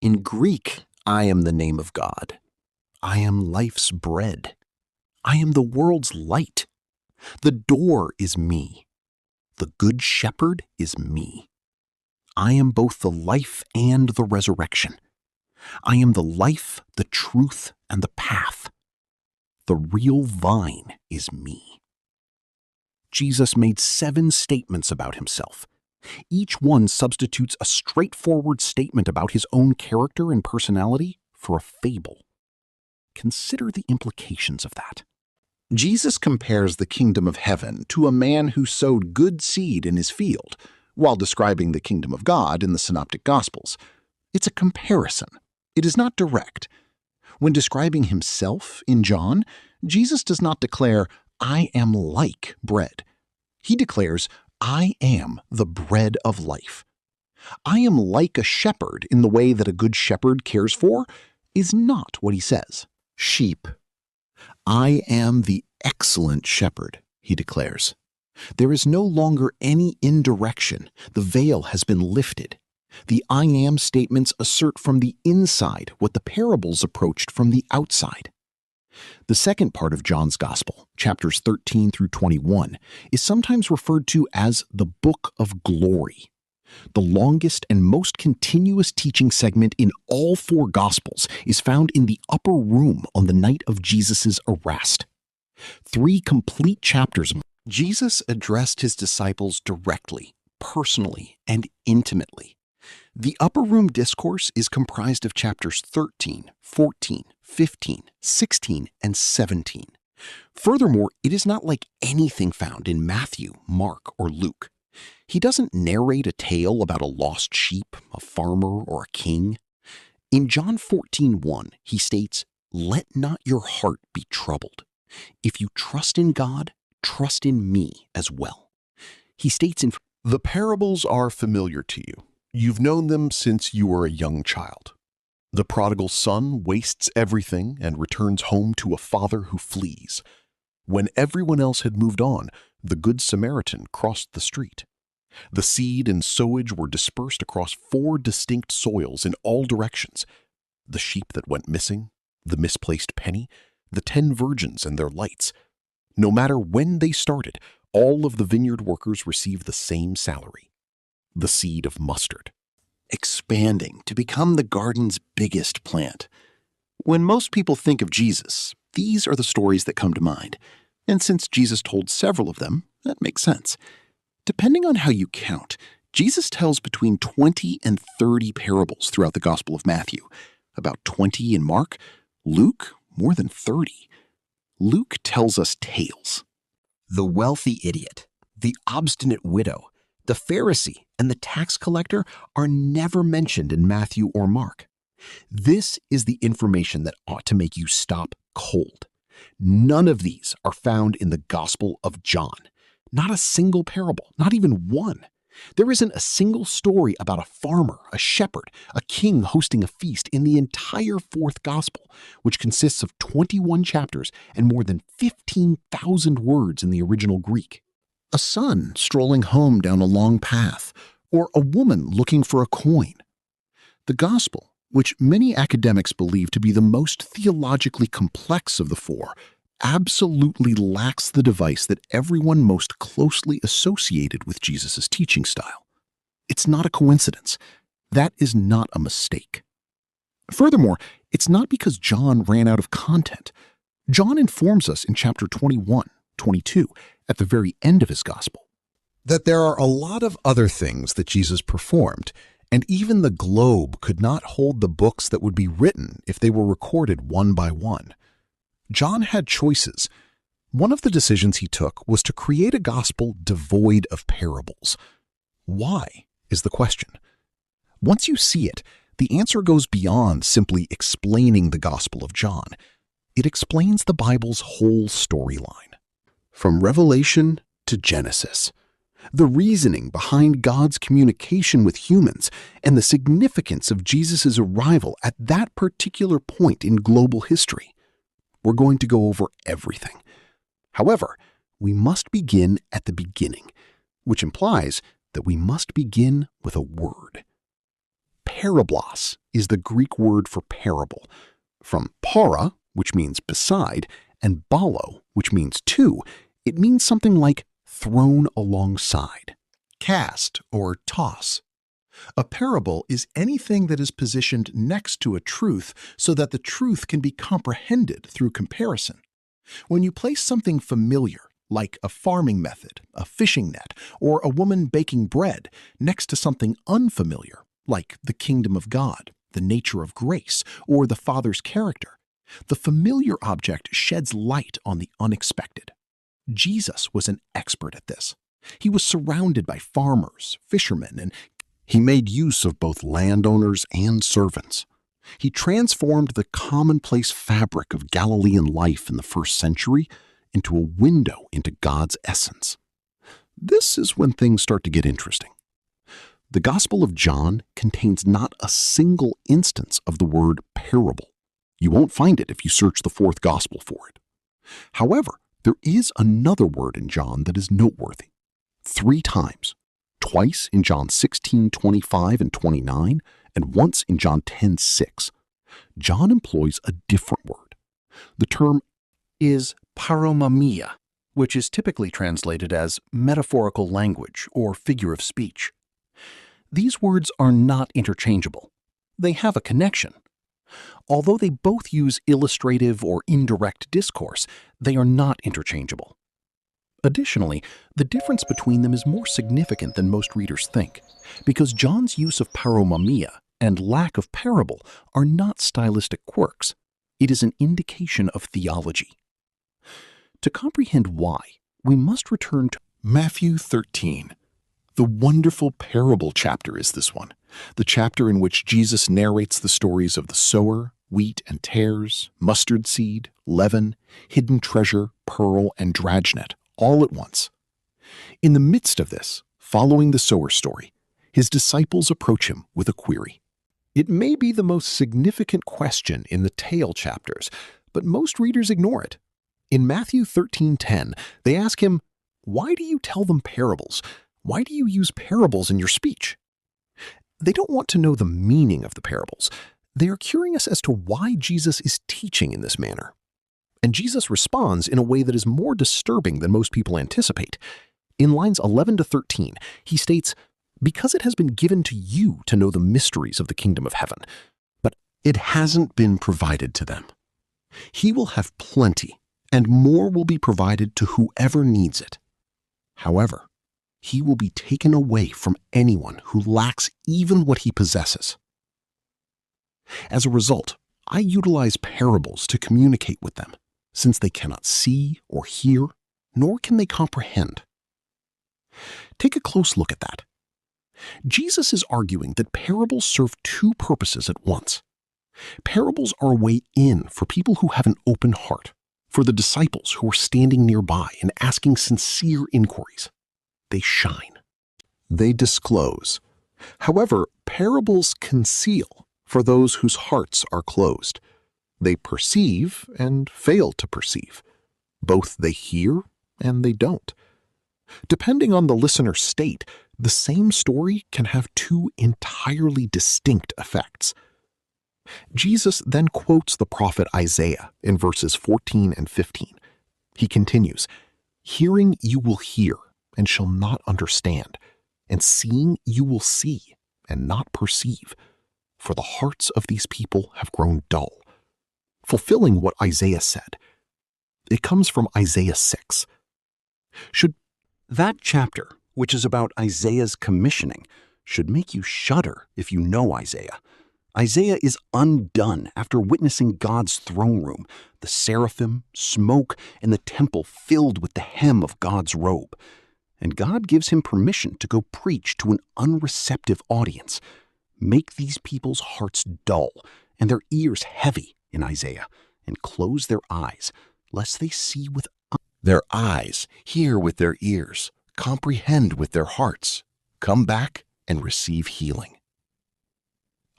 In Greek, I am the name of God. I am life's bread. I am the world's light. The door is me. The good shepherd is me. I am both the life and the resurrection. I am the life, the truth, and the path. The real vine is me. Jesus made 7 statements about himself. Each one substitutes a straightforward statement about his own character and personality for a fable. Consider the implications of that. Jesus compares the kingdom of heaven to a man who sowed good seed in his field, while describing the kingdom of God in the Synoptic Gospels. It's a comparison. It is not direct. When describing himself in John, Jesus does not declare, "I am like bread." He declares, "I am the bread of life." "I am like a shepherd in the way that a good shepherd cares for" is not what he says. Sheep. "I am the excellent shepherd," he declares. There is no longer any indirection. The veil has been lifted. The I am statements assert from the inside what the parables approached from the outside. The second part of John's Gospel, chapters 13 through 21, is sometimes referred to as the Book of Glory. The longest and most continuous teaching segment in all 4 Gospels is found in the upper room on the night of Jesus' arrest. 3 complete chapters. Jesus addressed his disciples directly, personally, and intimately. The upper room discourse is comprised of chapters 13, 14, 15, 16, and 17. Furthermore, it is not like anything found in Matthew, Mark, or Luke. He doesn't narrate a tale about a lost sheep, a farmer, or a king. In John 14:1, he states, "Let not your heart be troubled. If you trust in God, trust in me as well." He states in The parables are familiar to you. You've known them since you were a young child. The prodigal son wastes everything and returns home to a father who flees. When everyone else had moved on, the Good Samaritan crossed the street. The seed and sowage were dispersed across 4 distinct soils in all directions. The sheep that went missing, the misplaced penny, the 10 virgins and their lights. No matter when they started, all of the vineyard workers received the same salary: the seed of mustard. expanding to become the garden's biggest plant. When most people think of Jesus, these are the stories that come to mind. And since Jesus told several of them, that makes sense. Depending on how you count, Jesus tells between 20 and 30 parables throughout the Gospel of Matthew, about 20 in Mark, Luke, more than 30. Luke tells us tales. The wealthy idiot, the obstinate widow, the Pharisee, and the tax collector are never mentioned in Matthew or Mark. This is the information that ought to make you stop cold. None of these are found in the Gospel of John. Not a single parable, not even one. There isn't a single story about a farmer, a shepherd, a king hosting a feast in the entire 4th Gospel, which consists of 21 chapters and more than 15,000 words in the original Greek. A son strolling home down a long path, or a woman looking for a coin. The Gospel, which many academics believe to be the most theologically complex of the 4, absolutely lacks the device that everyone most closely associated with Jesus' teaching style. It's not a coincidence. That is not a mistake. Furthermore, it's not because John ran out of content. John informs us in chapter 21, 22, at the very end of his gospel, that there are a lot of other things that Jesus performed, and even the globe could not hold the books that would be written if they were recorded one by one. John had choices. One of the decisions he took was to create a gospel devoid of parables. Why is the question. Once you see it, the answer goes beyond simply explaining the Gospel of John. It explains the Bible's whole storyline, from Revelation to Genesis. The reasoning behind God's communication with humans and the significance of Jesus' arrival at that particular point in global history. We're going to go over everything. However, we must begin at the beginning, which implies that we must begin with a word. Parablos is the Greek word for parable. From para, which means beside, and balo, which means to, it means something like thrown alongside, cast, or toss. A parable is anything that is positioned next to a truth so that the truth can be comprehended through comparison. When you place something familiar, like a farming method, a fishing net, or a woman baking bread, next to something unfamiliar, like the kingdom of God, the nature of grace, or the Father's character, the familiar object sheds light on the unexpected. Jesus was an expert at this. He was surrounded by farmers, fishermen, and he made use of both landowners and servants. He transformed the commonplace fabric of Galilean life in the first century into a window into God's essence. This is when things start to get interesting. The Gospel of John contains not a single instance of the word parable. You won't find it if you search the fourth Gospel for it. However, there is another word in John that is noteworthy. 3 times, twice in John 16:25 and 29, and once in John 10:6. John employs a different word. The term is paromamia, which is typically translated as metaphorical language or figure of speech. These words are not interchangeable. They have a connection. Although they both use illustrative or indirect discourse, they are not interchangeable. Additionally, the difference between them is more significant than most readers think, because John's use of paromamia and lack of parable are not stylistic quirks. It is an indication of theology. To comprehend why, we must return to Matthew 13. The wonderful parable chapter is this one, the chapter in which Jesus narrates the stories of the sower, wheat and tares, mustard seed, leaven, hidden treasure, pearl, and dragnet, all at once. In the midst of this, following the sower story, his disciples approach him with a query. It may be the most significant question in the tale chapters, but most readers ignore it. In Matthew 13:10, they ask him, "Why do you tell them parables? Why do you use parables in your speech?" They don't want to know the meaning of the parables. They are curious as to why Jesus is teaching in this manner. And Jesus responds in a way that is more disturbing than most people anticipate. In lines 11 to 13, he states, "Because it has been given to you to know the mysteries of the kingdom of heaven, but it hasn't been provided to them. He will have plenty, and more will be provided to whoever needs it. However, he will be taken away from anyone who lacks even what he possesses." As a result, I utilize parables to communicate with them, since they cannot see or hear, nor can they comprehend. Take a close look at that. Jesus is arguing that parables serve 2 purposes at once. Parables are a way in for people who have an open heart, for the disciples who are standing nearby and asking sincere inquiries. They shine. They disclose. However, parables conceal for those whose hearts are closed. They perceive and fail to perceive. Both they hear and they don't. Depending on the listener's state, the same story can have 2 entirely distinct effects. Jesus then quotes the prophet Isaiah in verses 14 and 15. He continues, "Hearing you will hear and shall not understand, and seeing you will see and not perceive, for the hearts of these people have grown dull," fulfilling what Isaiah said. It comes from Isaiah 6. That chapter, which is about Isaiah's commissioning, should make you shudder if you know Isaiah. Isaiah is undone after witnessing God's throne room, the seraphim, smoke, and the temple filled with the hem of God's robe. And God gives him permission to go preach to an unreceptive audience. Make these people's hearts dull and their ears heavy in Isaiah, and close their eyes, lest they see with their eyes, hear with their ears, comprehend with their hearts, come back and receive healing.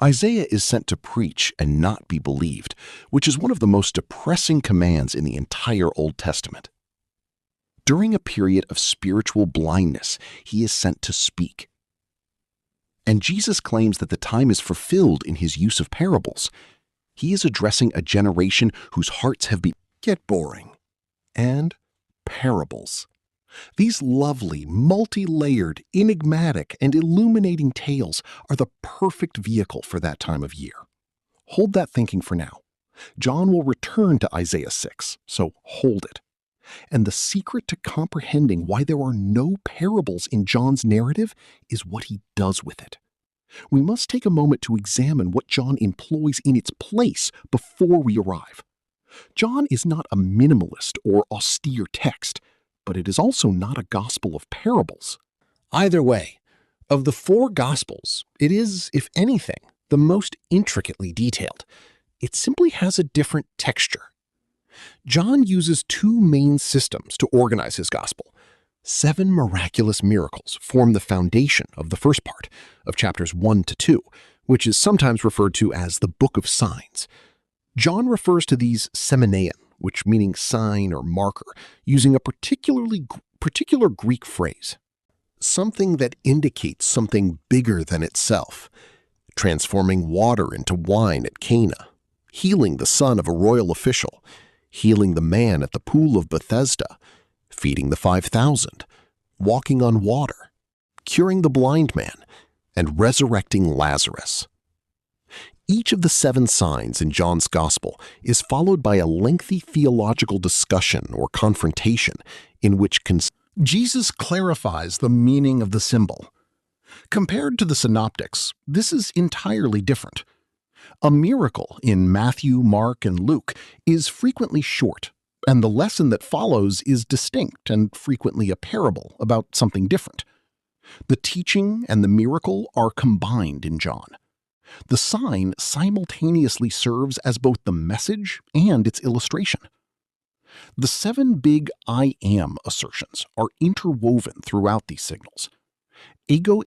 Isaiah is sent to preach and not be believed, which is one of the most depressing commands in the entire Old Testament. During a period of spiritual blindness, he is sent to speak. And Jesus claims that the time is fulfilled in his use of parables. He is addressing a generation whose hearts have get boring. And parables. These lovely, multi-layered, enigmatic, and illuminating tales are the perfect vehicle for that time of year. Hold that thinking for now. John will return to Isaiah 6, so hold it. And the secret to comprehending why there are no parables in John's narrative is what he does with it. We must take a moment to examine what John employs in its place before we arrive. John is not a minimalist or austere text, but it is also not a gospel of parables. Either way, of the four gospels, it is, if anything, the most intricately detailed. It simply has a different texture. John uses two main systems to organize his gospel. 7 miraculous miracles form the foundation of the first part, of chapters 1 to 2, which is sometimes referred to as the Book of Signs. John refers to these semenein, which meaning sign or marker, using a particular Greek phrase, something that indicates something bigger than itself, transforming water into wine at Cana, healing the son of a royal official, healing the man at the pool of Bethesda, feeding the 5,000, walking on water, curing the blind man, and resurrecting Lazarus. Each of the 7 signs in John's Gospel is followed by a lengthy theological discussion or confrontation in which Jesus clarifies the meaning of the symbol. Compared to the Synoptics, this is entirely different. A miracle in Matthew, Mark, and Luke is frequently short, and the lesson that follows is distinct and frequently a parable about something different. The teaching and the miracle are combined in John. The sign simultaneously serves as both the message and its illustration. The 7 big I am assertions are interwoven throughout these signals. Ego